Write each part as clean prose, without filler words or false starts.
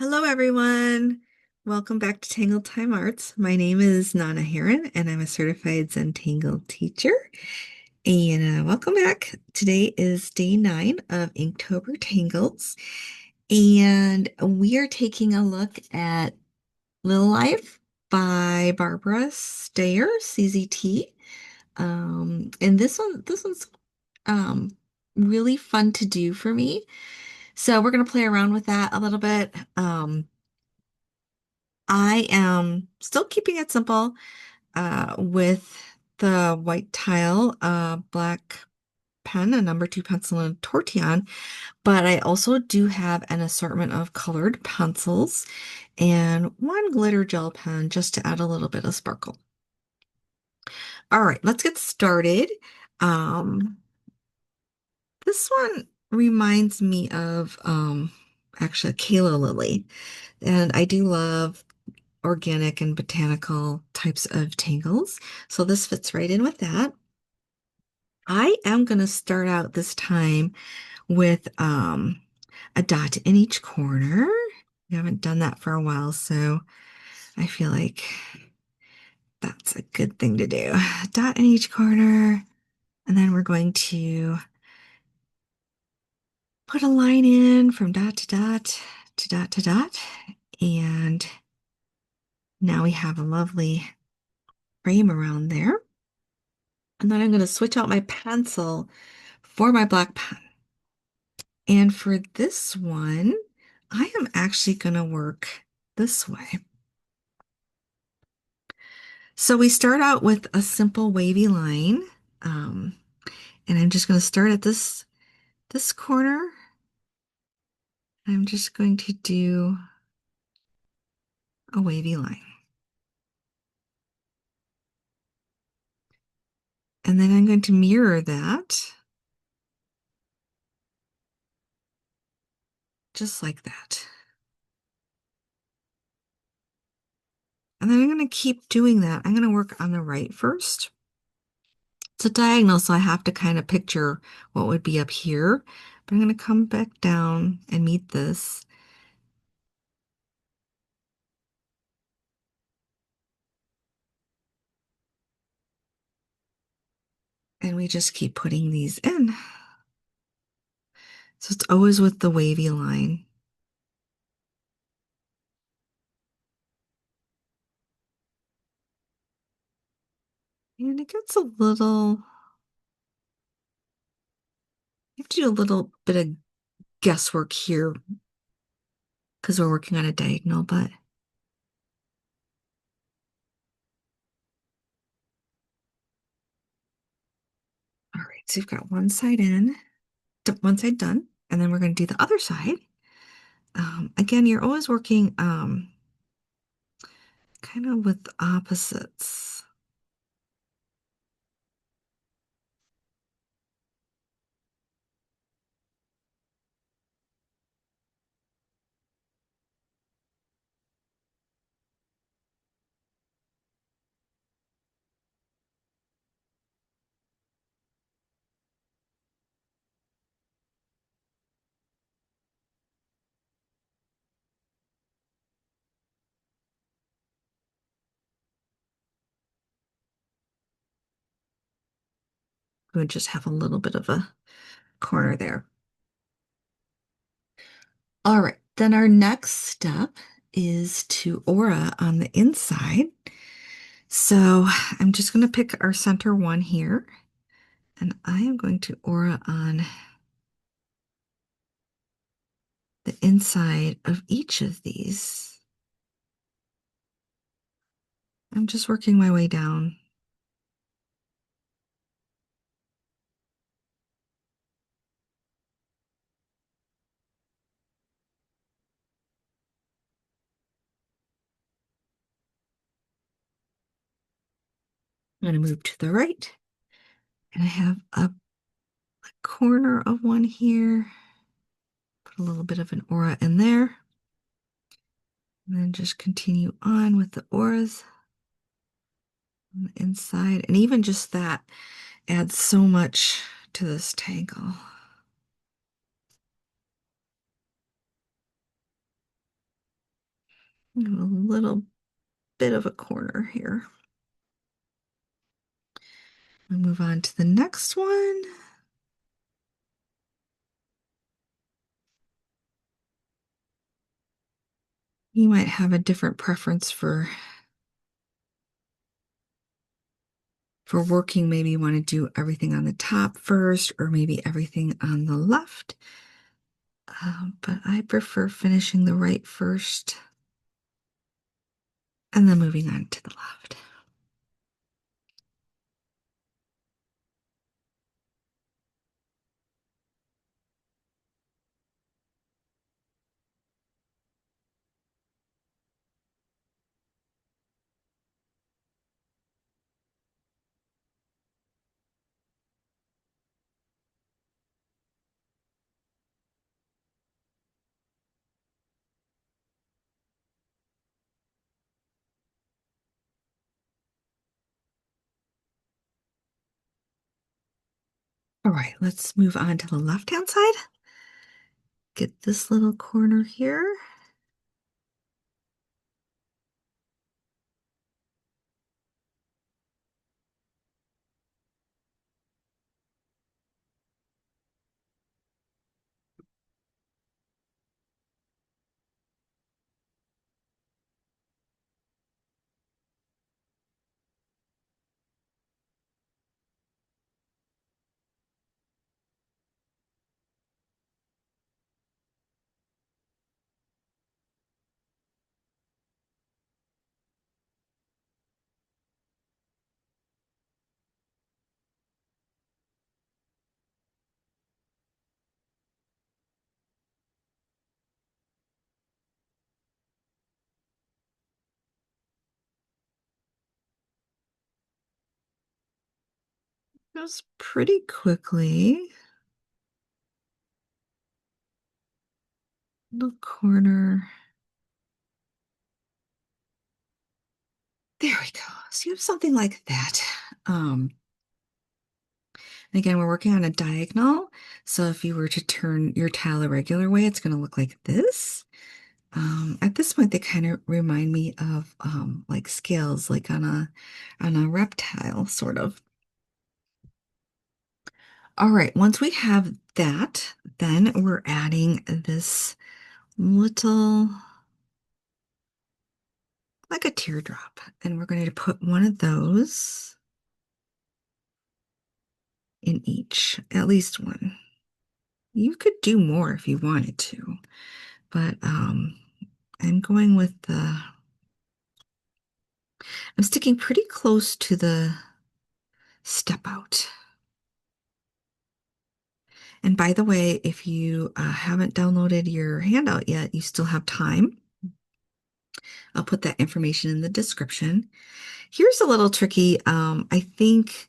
Hello, everyone. Welcome back to Tangle Time Arts. My name is Nana Heron, and I'm a certified Zentangle teacher. And welcome back. Today is day 9 of Inktober Tangles, and we are taking a look at Lilife by Barbara Steyer, CZT. And this one's um, really fun to do for me. So we're gonna play around with that a little bit. I am still keeping it simple with the white tile, black pen, a number 2 pencil, and a tortillon, but I also do have an assortment of colored pencils and one glitter gel pen just to add a little bit of sparkle. All right, let's get started. Um, this one reminds me of actually Calla Lily, and I do love organic and botanical types of tangles. So this fits right in with that. I am going to start out this time with a dot in each corner. We haven't done that for a while, so I feel like that's a good thing to do. Dot in each corner, and then we're going to put a line in from dot to dot to dot to dot, and now we have a lovely frame around there. And then I'm going to switch out my pencil for my black pen. And for this one, I am actually going to work this way. So we start out with a simple wavy line. Um, and I'm just going to start at this corner. I'm just going to do a wavy line. And then I'm going to mirror that just like that. And then I'm going to keep doing that. I'm going to work on the right first. It's a diagonal, so I have to kind of picture what would be up here. But I'm going to come back down and meet this. And we just keep putting these in. So it's always with the wavy line. And it gets a little, you have to do a little bit of guesswork here because we're working on a diagonal, but all right, so you've got one side in, one side done, and then we're going to do the other side. Again, you're always working kind of with opposites. We would just have a little bit of a corner there. All right, then our next step is to aura on the inside. So I'm just going to pick our center one here, and I am going to aura on the inside of each of these. I'm just working my way down. I'm going to move to the right, and I have a corner of one here. Put a little bit of an aura in there. And then just continue on with the auras on the inside. And even just that adds so much to this tangle. A little bit of a corner here. We'll move on to the next one. You might have a different preference for working. Maybe you want to do everything on the top first, or maybe everything on the left. But I prefer finishing the right first and then moving on to the left. All right, let's move on to the left-hand side. Get this little corner here. Goes pretty quickly. Little corner. There we go. So you have something like that. And again, we're working on a diagonal. So if you were to turn your tile a regular way, it's going to look like this. At this point, they kind of remind me of like scales, like on a reptile, sort of. All right, once we have that, then we're adding this little, like a teardrop, and we're going to put one of those in each, at least one. You could do more if you wanted to, but I'm going with I'm sticking pretty close to the step out. And by the way, if you haven't downloaded your handout yet, you still have time. I'll put that information in the description. Here's a little tricky. I think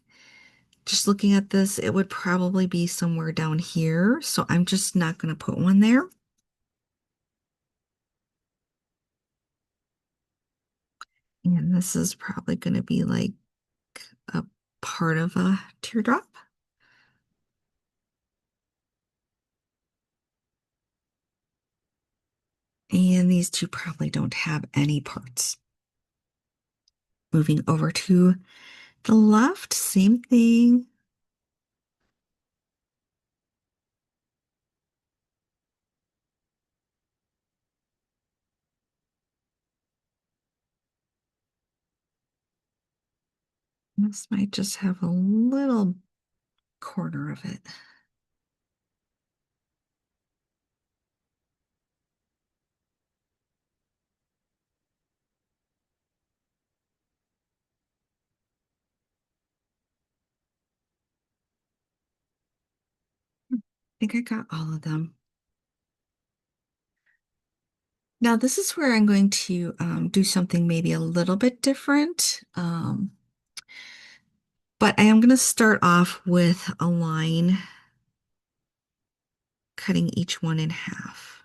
just looking at this, it would probably be somewhere down here. So I'm just not going to put one there. And this is probably going to be like a part of a teardrop. And these two probably don't have any parts. Moving over to the left, same thing. This might just have a little corner of it. I think I got all of them. Now this is where I'm going to do something maybe a little bit different. But I am going to start off with a line, cutting each one in half.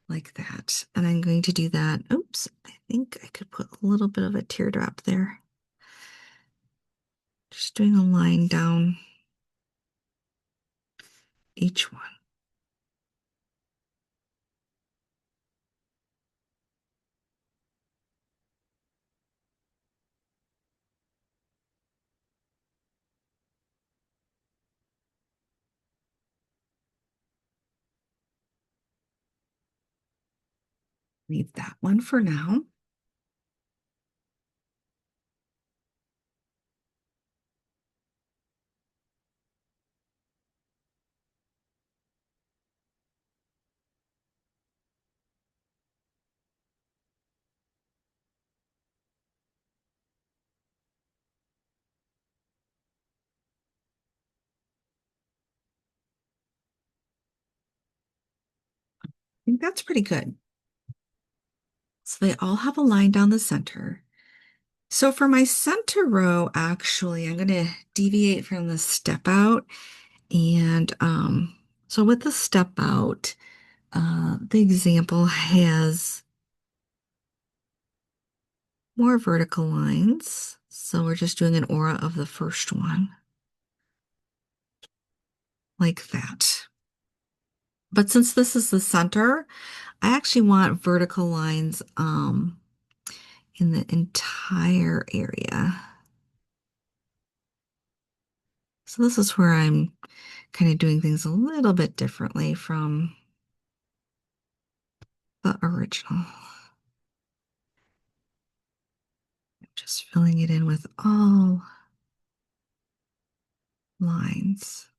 Like that. And I'm going to do that. Oops, I think I could put a little bit of a teardrop there. Just doing a line down each one. Leave that one for now. I think that's pretty good. So they all have a line down the center. So for my center row, actually, I'm going to deviate from the step out. And so with the step out, the example has more vertical lines. So we're just doing an aura of the first one, like that. But since this is the center, I actually want vertical lines in the entire area. So this is where I'm kind of doing things a little bit differently from the original. Just filling it in with all lines.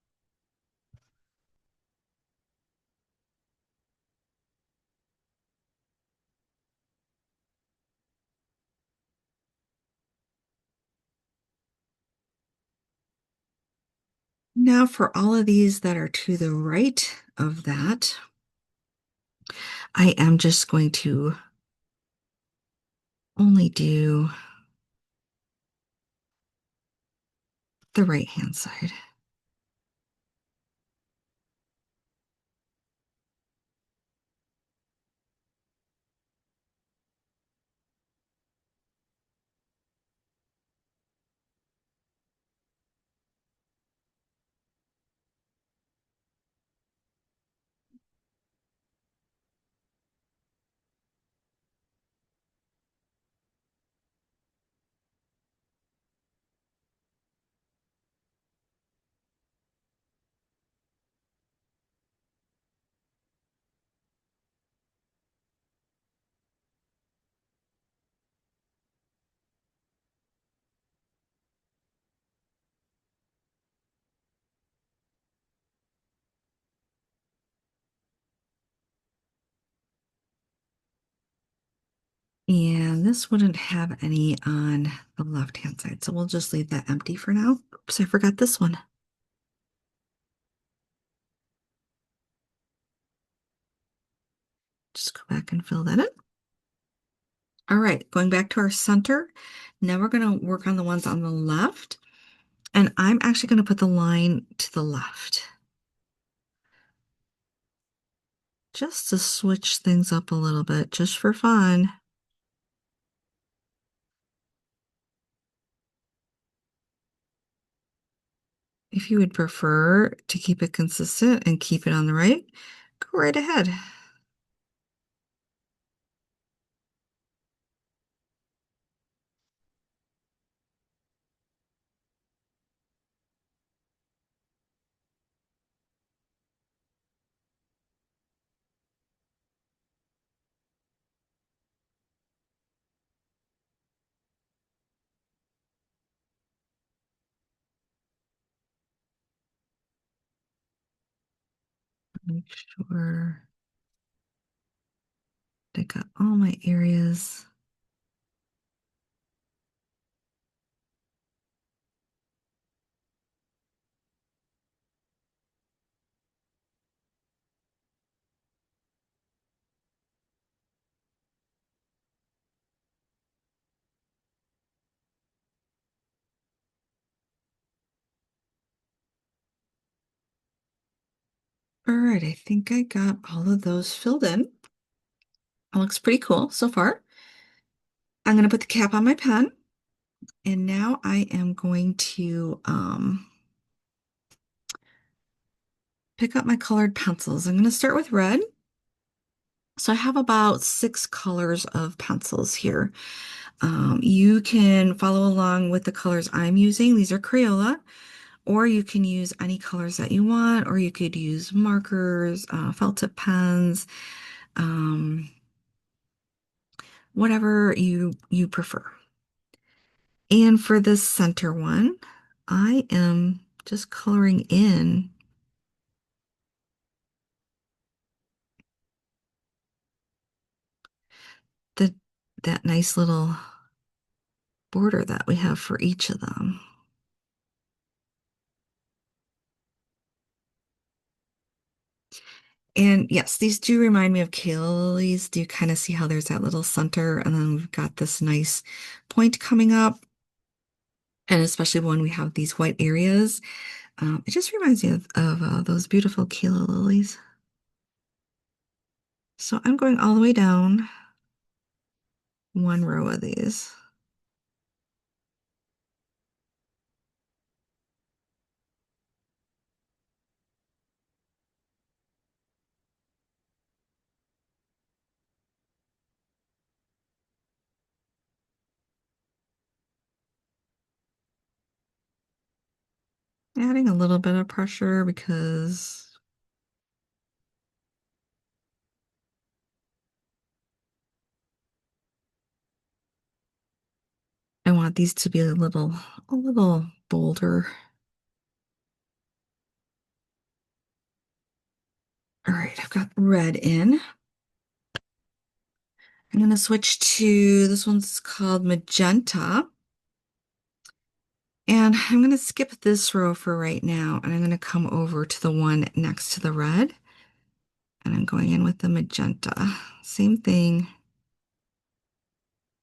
Now for all of these that are to the right of that, I am just going to only do the right hand side. And this wouldn't have any on the left-hand side, so we'll just leave that empty for now. Oops, I forgot this one. Just go back and fill that in. All right, going back to our center. Now we're going to work on the ones on the left, and I'm actually going to put the line to the left, just to switch things up a little bit, just for fun. If you would prefer to keep it consistent and keep it on the right, go right ahead. Make sure I got all my areas. All right, I think I got all of those filled in. It looks pretty cool so far. I'm going to put the cap on my pen, and now I am going to pick up my colored pencils. I'm going to start with red. So I have about 6 colors of pencils here. You can follow along with the colors I'm using. These are Crayola, or you can use any colors that you want, or you could use markers, felt tip pens. Um, whatever you prefer. And for this center one, I am just coloring in the that nice little border that we have for each of them. And yes, these do remind me of Calla lilies. Do you kind of see how there's that little center and then we've got this nice point coming up? And especially when we have these white areas, it just reminds me of those beautiful Calla lilies. So I'm going all the way down one row of these. Adding a little bit of pressure because I want these to be a little bolder. All right, I've got red in. I'm going to switch to this one's called magenta. And I'm going to skip this row for right now, and I'm going to come over to the one next to the red. And I'm going in with the magenta. Same thing,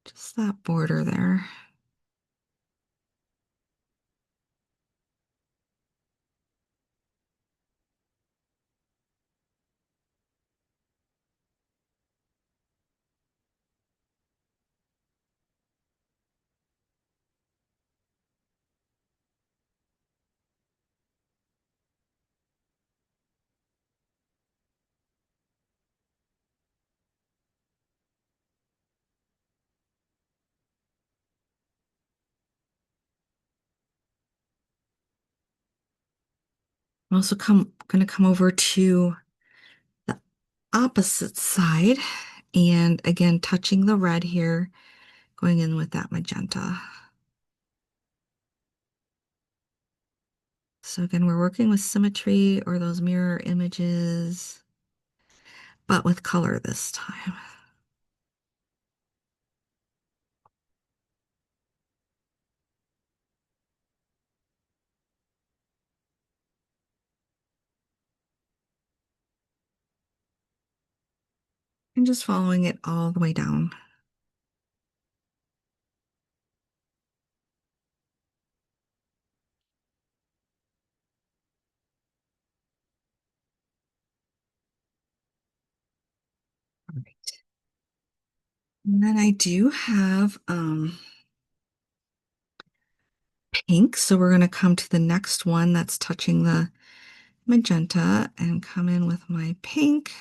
just that border there. I'm also going to come over to the opposite side, and again, touching the red here, going in with that magenta. So again, we're working with symmetry or those mirror images, but with color this time. And just following it all the way down. All right. And then I do have pink, so we're going to come to the next one that's touching the magenta and come in with my pink.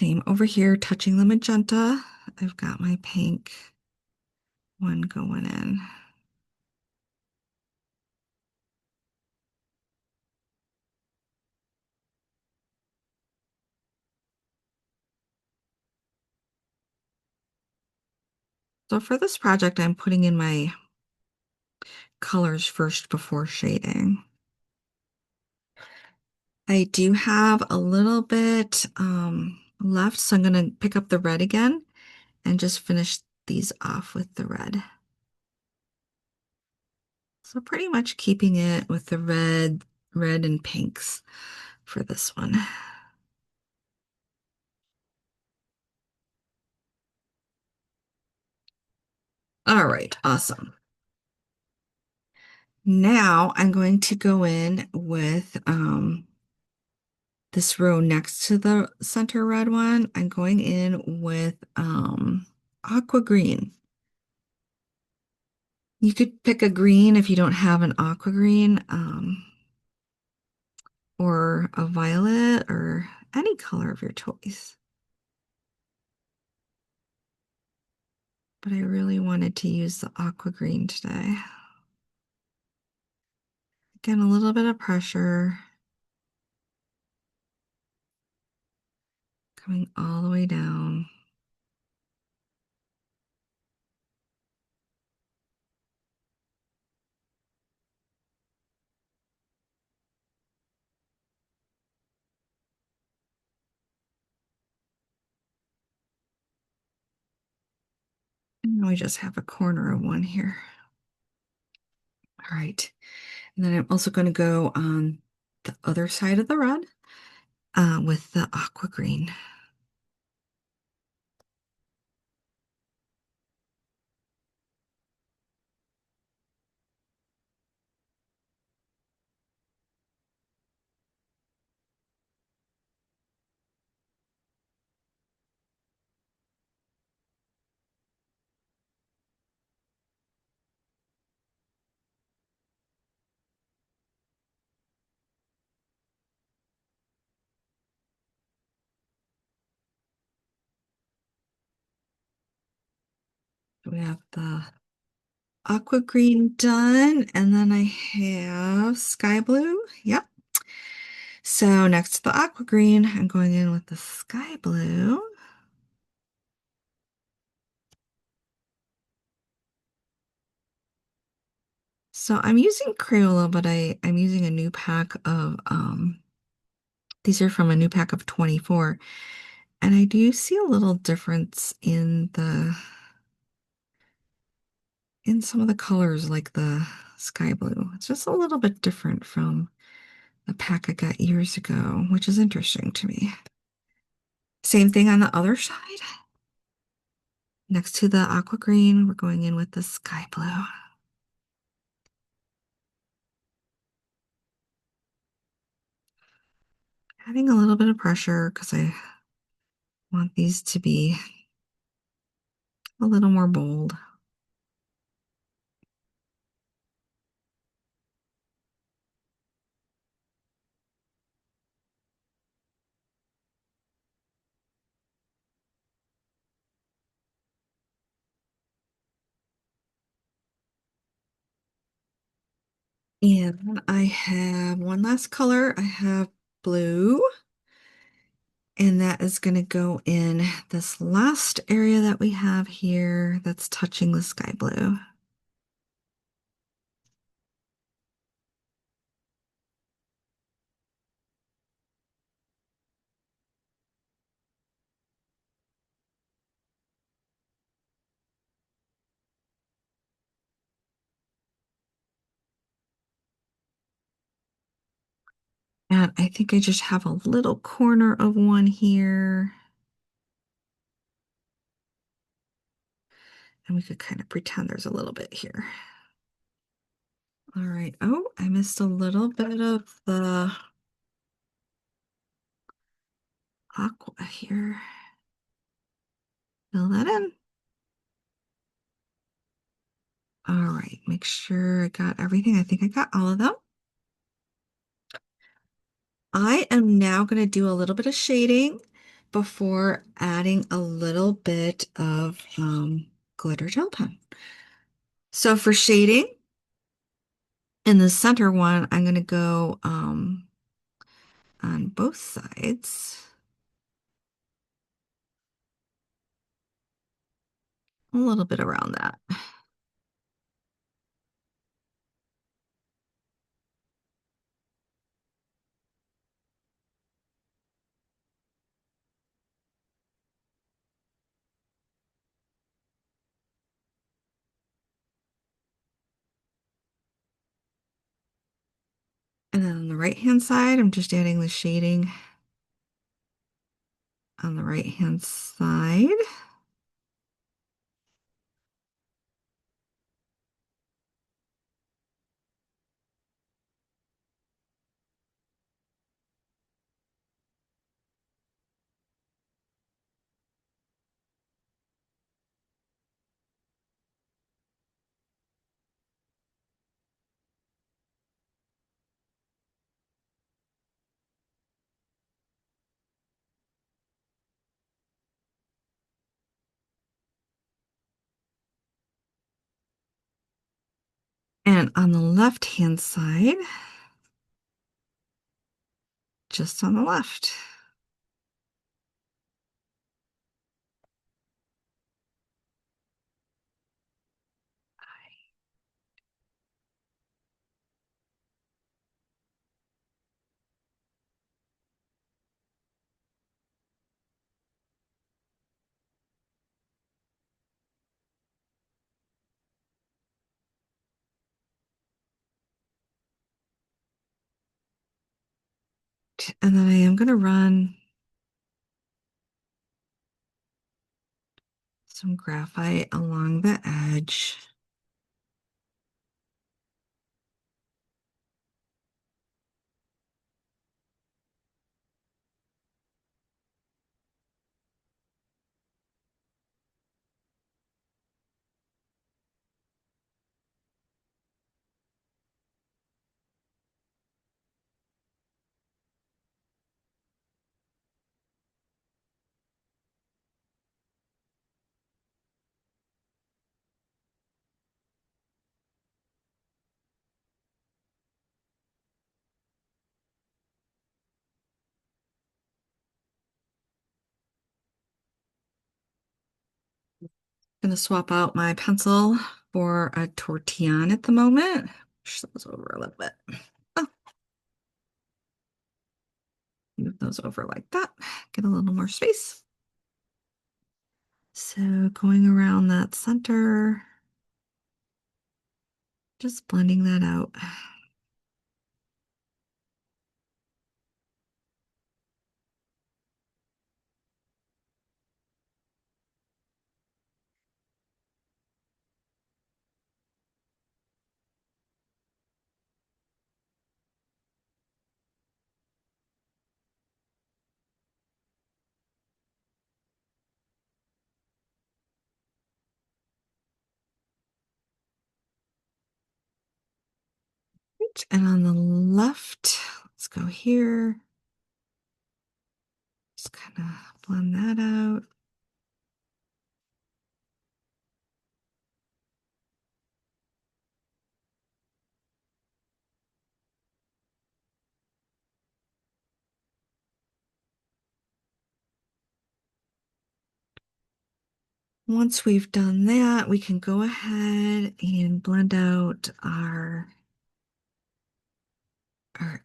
Same over here, touching the magenta. I've got my pink one going in. So for this project, I'm putting in my colors first before shading. I do have a little bit left, so I'm going to pick up the red again and just finish these off with the red. So pretty much keeping it with the red and pinks for this one. All right, awesome. Now I'm going to go in with this row next to the center red one. I'm going in with aqua green. You could pick a green if you don't have an aqua green. or a violet or any color of your choice. But I really wanted to use the aqua green today. Again, a little bit of pressure coming all the way down. And now we just have a corner of one here. All right. And then I'm also going to go on the other side of the red with the aqua green. We have the aqua green done, and then I have sky blue. Yep. So next to the aqua green, I'm going in with the sky blue. So I'm using Crayola, but I'm using a new pack of these are from a new pack of 24. And I do see a little difference in some of the colors, like the sky blue. It's just a little bit different from the pack I got years ago, which is interesting to me. Same thing on the other side. Next to the aqua green, we're going in with the sky blue. Adding a little bit of pressure because I want these to be a little more bold. And I have one last color. I have blue, and that is going to go in this last area that we have here that's touching the sky blue. And I think I just have a little corner of one here. And we could kind of pretend there's a little bit here. All right. Oh, I missed a little bit of the aqua here. Fill that in. All right. Make sure I got everything. I think I got all of them. I am now going to do a little bit of shading before adding a little bit of glitter gel pen. So for shading, in the center one, I'm going to go on both sides. A little bit around that. And then on the right-hand side, I'm just adding the shading on the right-hand side. then on the left-hand side, just on the left. And then I am going to run some graphite along the edge. I'm going to swap out my pencil for a tortillon at the moment. Push those over a little bit. Oh, move those over like that. Get a little more space. So going around that center, just blending that out. And on the left, let's go here. Just kind of blend that out. Once we've done that, we can go ahead and blend out our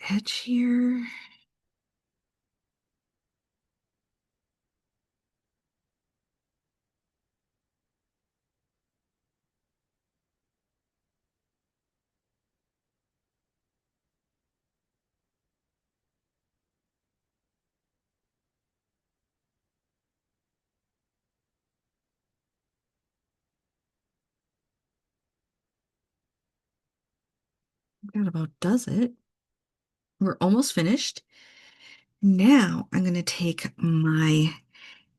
edge here. That about does it. We're almost finished. Now I'm going to take my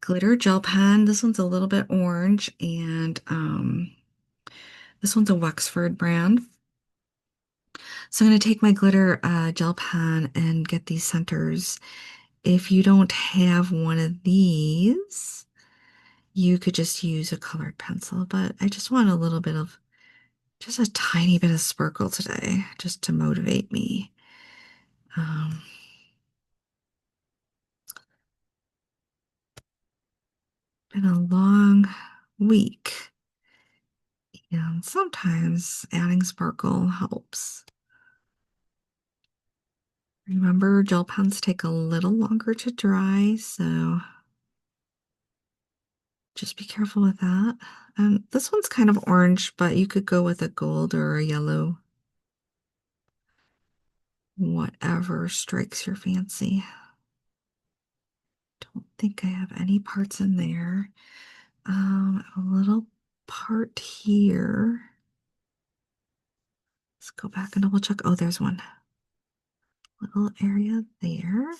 glitter gel pen. This one's a little bit orange, and this one's a Wexford brand. So I'm going to take my glitter gel pen and get these centers. If you don't have one of these, you could just use a colored pencil, but I just want a little bit of, just a tiny bit of sparkle today, just to motivate me. Um, been a long week, and sometimes adding sparkle helps. Remember, gel pens take a little longer to dry, so just be careful with that. And this one's kind of orange, but you could go with a gold or a yellow. Whatever strikes your fancy. Don't think I have any parts in there. A little part here. Let's go back and double check. Oh, there's one. Little area there.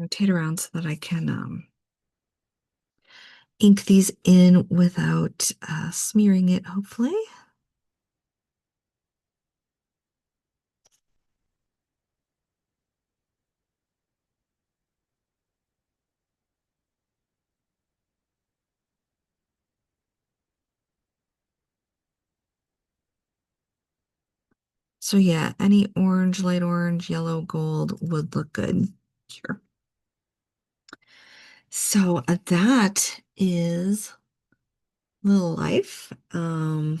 Rotate around so that I can ink these in without smearing it, hopefully. So yeah, any orange, light orange, yellow, gold would look good here. So that is Little Life. Well,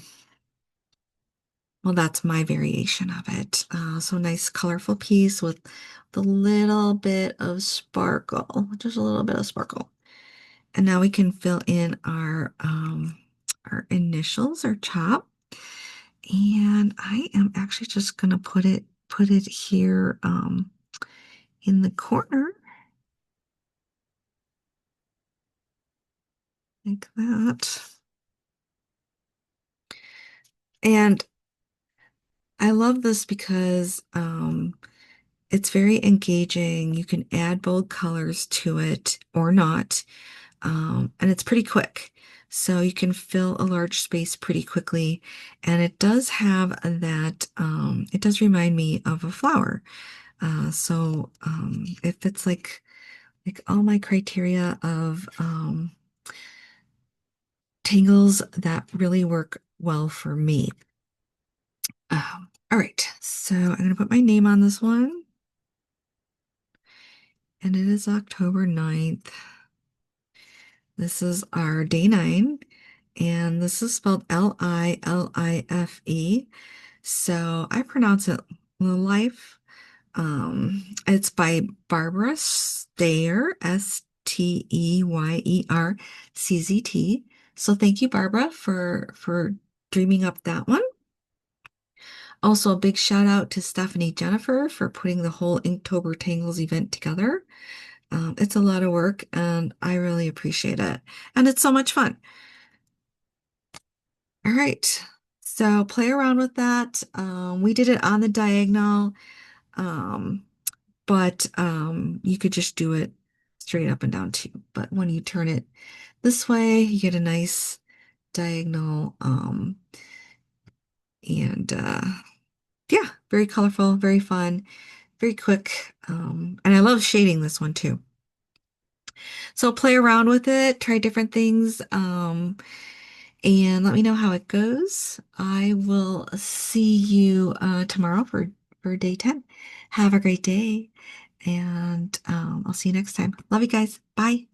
that's my variation of it. So nice, colorful piece with a little bit of sparkle, just a little bit of sparkle. And now we can fill in our initials, our chop. And I am actually just gonna put it here in the corner like that. And I love this because it's very engaging. You can add bold colors to it or not. And it's pretty quick. So you can fill a large space pretty quickly. And it does have it does remind me of a flower. So it fits like all my criteria of tangles that really work well for me. All right, so I'm going to put my name on this one, and it is October 9th. This is our day 9, and this is spelled Lilife. So I pronounce it Lilife. It's by Barbara Steyer, STEYERCZT. So thank you, Barbara, for dreaming up that one. Also, a big shout out to Stephanie Jennifer for putting the whole Inktober Tangles event together. It's a lot of work and I really appreciate it. And it's so much fun. All right. So play around with that. We did it on the diagonal, um, but you could just do it straight up and down too. But when you turn it this way, you get a nice diagonal. And yeah, very colorful, very fun, very quick. And I love shading this one too. So play around with it, try different things, and let me know how it goes. I will see you tomorrow for day 10. Have a great day, and I'll see you next time. Love you guys. Bye.